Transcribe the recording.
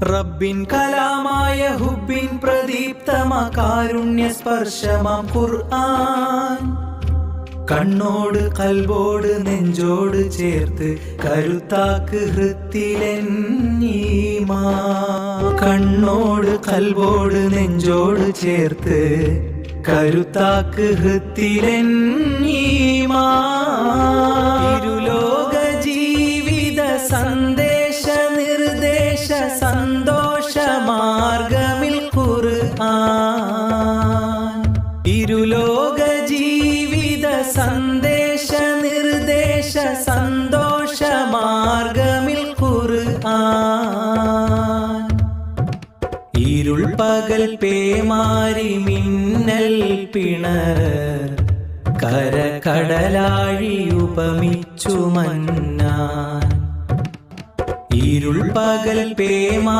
റബ്ബിൻ കലാമായ ഹുബിൻ പ്രദീപ്തമാ കാരുണ്യ സ്പർശമാം ഖുർആൻ കണ്ണോട് കൽബോട് നെഞ്ചോട് ചേർത്ത് കരുത്താക്ക് ഹൃത്തിലെന്നീമാൻ കണ്ണോട് കൽബോട് നെഞ്ചോട് ചേർത്ത് കരുത്താക്ക് ഹൃത്തിലെന്നീമാൻ ഇരുലോക ജീവിത സന്ദേശ നിർദ്ദേശ സന്തോഷ മാർഗമിൽ ഖുർആൻ ഇരുലോക ജീവിത സന്ദേശ നിർദ്ദേശ സന്തോഷ മാർഗമിൽ ഖുർആൻ ഇരുൾ പകൽ പേമാരി മിന്നൽ പിണർ കര കടലാഴി ഉപമിച്ചു മന്നാൻ ഇരുൾ പകൽ പേമാ